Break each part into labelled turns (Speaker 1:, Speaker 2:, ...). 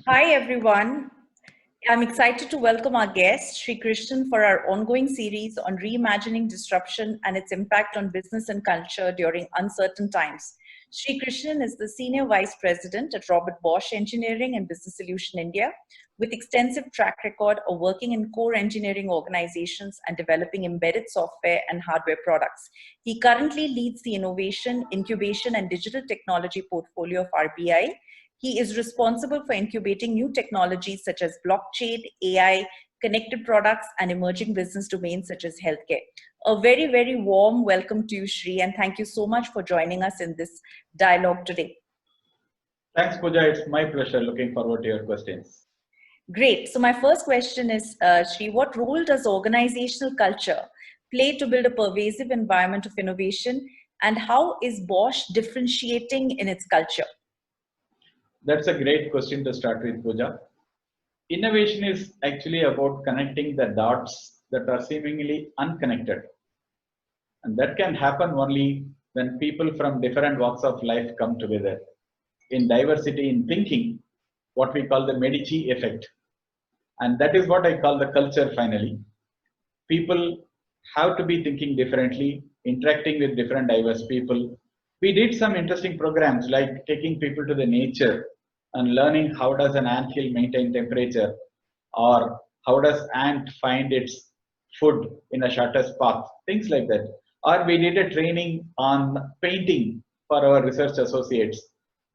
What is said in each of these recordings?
Speaker 1: Hi everyone. I'm excited to welcome our guest, Sri Krishnan, for our ongoing series on reimagining disruption and its impact on business and culture during uncertain times. Sri Krishnan is the Senior Vice President at Robert Bosch Engineering and Business Solution India, with extensive track record of working in core engineering organizations and developing embedded software and hardware products. He currently leads the innovation, incubation, and digital technology portfolio of RBI. He is responsible for incubating new technologies such as blockchain, AI, connected products, and emerging business domains such as healthcare. A very, very warm welcome to you, Sri, and thank you so much for joining us in this dialogue today.
Speaker 2: Thanks, Puja. It's my pleasure. Looking forward to your questions.
Speaker 1: Great. So my first question is, Sri, what role does organizational culture play to build a pervasive environment of innovation, and how is Bosch differentiating in its culture?
Speaker 2: That's a great question to start with, Puja. Innovation is actually about connecting the dots that are seemingly unconnected. And that can happen only when people from different walks of life come together. In diversity in thinking, what we call the Medici effect. And that is what I call the culture finally. People have to be thinking differently, interacting with different diverse people. We did some interesting programs like taking people to the nature and learning how does an anthill maintain temperature, or how does ant find its food in a shortest path, things like that. Or we did a training on painting for our research associates.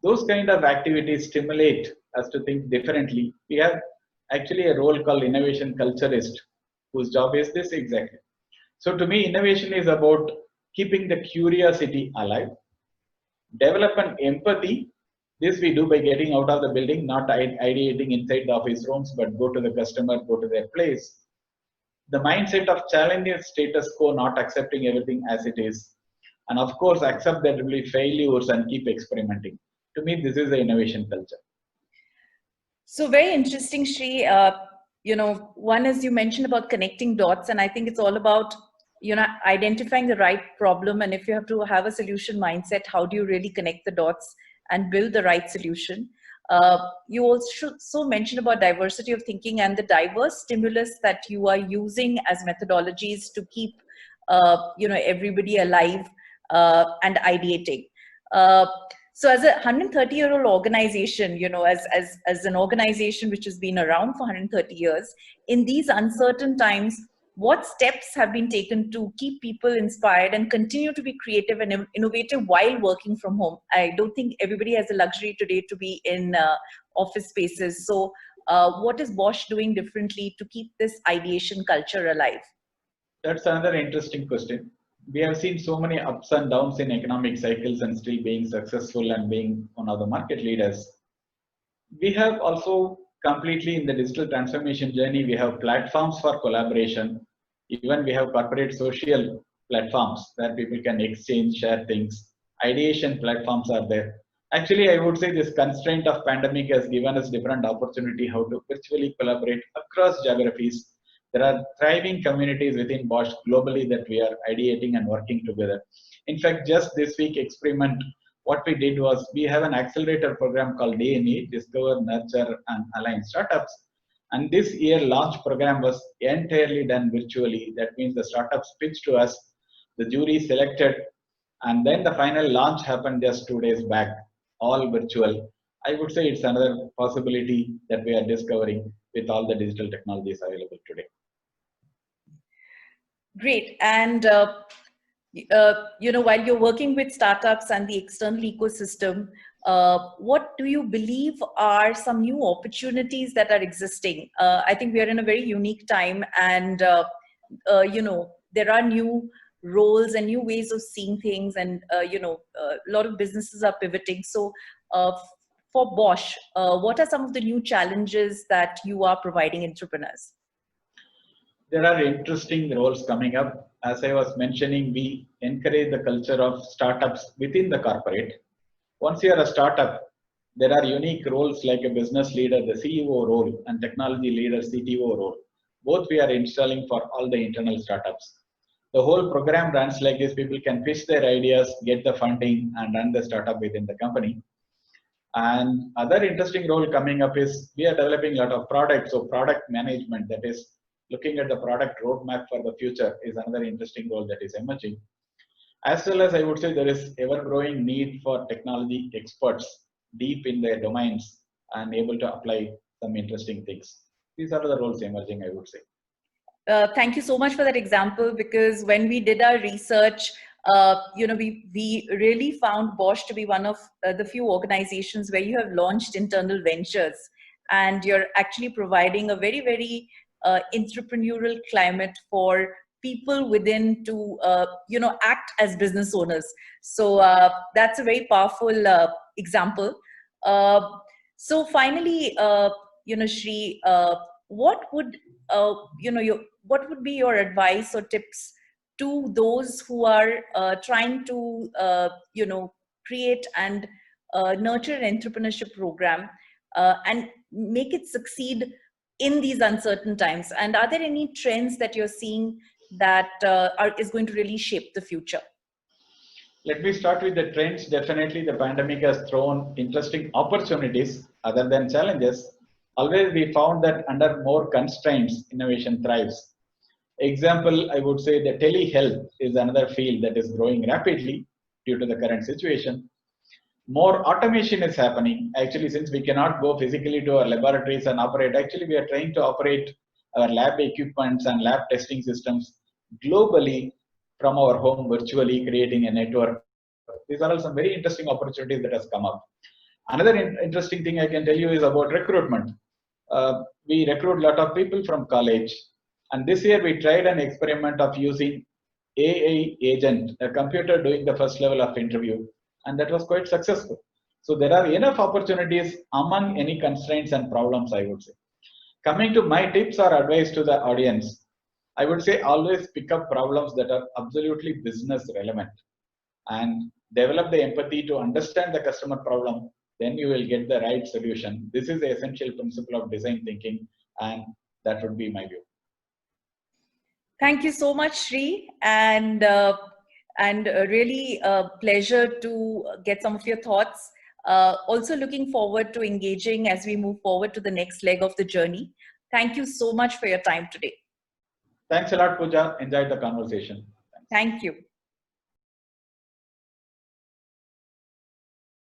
Speaker 2: Those kind of activities stimulate us to think differently. We have actually a role called innovation culturist, whose job is this exactly. So to me, innovation is about keeping the curiosity alive, develop an empathy. This we do by getting out of the building, not ideating inside the office rooms, but go to the customer, go to their place. The mindset of challenging status quo, not accepting everything as it is. And of course, accept that there will be failures and keep experimenting. To me, this is the innovation culture.
Speaker 1: So very interesting, Shri. One is you mentioned about connecting dots, and I think it's all about identifying the right problem. And if you have to have a solution mindset, how do you really connect the dots and build the right solution? You also mentioned about diversity of thinking and the diverse stimulus that you are using as methodologies to keep everybody alive and ideating. So as a 130-year-old organization, as an organization which has been around for 130 years, in these uncertain times, what steps have been taken to keep people inspired and continue to be creative and innovative while working from home? I don't think everybody has the luxury today to be in office spaces. So what is Bosch doing differently to keep this ideation culture alive?
Speaker 2: That's another interesting question. We have seen so many ups and downs in economic cycles and still being successful and being one of the market leaders. We have also completely in the digital transformation journey, we have platforms for collaboration. Even we have corporate social platforms where people can exchange, share things. Ideation platforms are there. Actually, I would say this constraint of pandemic has given us different opportunity how to virtually collaborate across geographies. There are thriving communities within Bosch globally that we are ideating and working together. In fact, just this week experiment, what we did was we have an accelerator program called DNE, Discover, Nurture, and Align Startups. And this year launch program was entirely done virtually. That means the startups pitched to us, the jury selected, and then the final launch happened just 2 days back, all virtual. I would say it's another possibility that we are discovering with all the digital technologies available today.
Speaker 1: Great. And while you're working with startups and the external ecosystem, what do you believe are some new opportunities that are existing? I think we are in a very unique time, and there are new roles and new ways of seeing things, and a lot of businesses are pivoting. So, for Bosch, what are some of the new challenges that you are providing entrepreneurs?
Speaker 2: There are interesting roles coming up. As I was mentioning, we encourage the culture of startups within the corporate. Once you are a startup, there are unique roles like a business leader, the CEO role, and technology leader, CTO role. Both we are installing for all the internal startups. The whole program runs like this. People can pitch their ideas, get the funding, and run the startup within the company. And other interesting role coming up is we are developing a lot of products. So product management, that is looking at the product roadmap for the future, is another interesting role that is emerging. As well as I would say there is ever growing need for technology experts deep in their domains and able to apply some interesting things. These are the roles emerging, I would say.
Speaker 1: Thank you so much for that example, because when we did our research, we really found Bosch to be one of the few organizations where you have launched internal ventures, and you're actually providing a very, very entrepreneurial climate for people within to act as business owners. So that's a very powerful example. Uh, so finally, Shri, what would what would be your advice or tips to those who are trying to create and nurture an entrepreneurship program and make it succeed in these uncertain times? And are there any trends that you're seeing that is going to really shape the future?
Speaker 2: Let me start with the trends. Definitely, the pandemic has thrown interesting opportunities other than challenges. Always, we found that under more constraints, innovation thrives. Example, I would say the telehealth is another field that is growing rapidly due to the current situation. More automation is happening. Actually, since we cannot go physically to our laboratories and operate, actually, we are trying to operate our lab equipments and lab testing systems globally from our home virtually, creating a network. These are all some very interesting opportunities that has come up. Another interesting thing I can tell you is about recruitment. We recruit a lot of people from college, and this year we tried an experiment of using AI agent, a computer doing the first level of interview, and that was quite successful. So there are enough opportunities among any constraints and problems, I would say. Coming to my tips or advice to the audience, I would say always pick up problems that are absolutely business relevant and develop the empathy to understand the customer problem. Then you will get the right solution. This is the essential principle of design thinking, and that would be my view.
Speaker 1: Thank you so much, Sri, and really a pleasure to get some of your thoughts. Also looking forward to engaging as we move forward to the next leg of the journey. Thank you so much for your time today.
Speaker 2: Thanks a lot, Puja. Enjoyed the conversation.
Speaker 1: Thank you.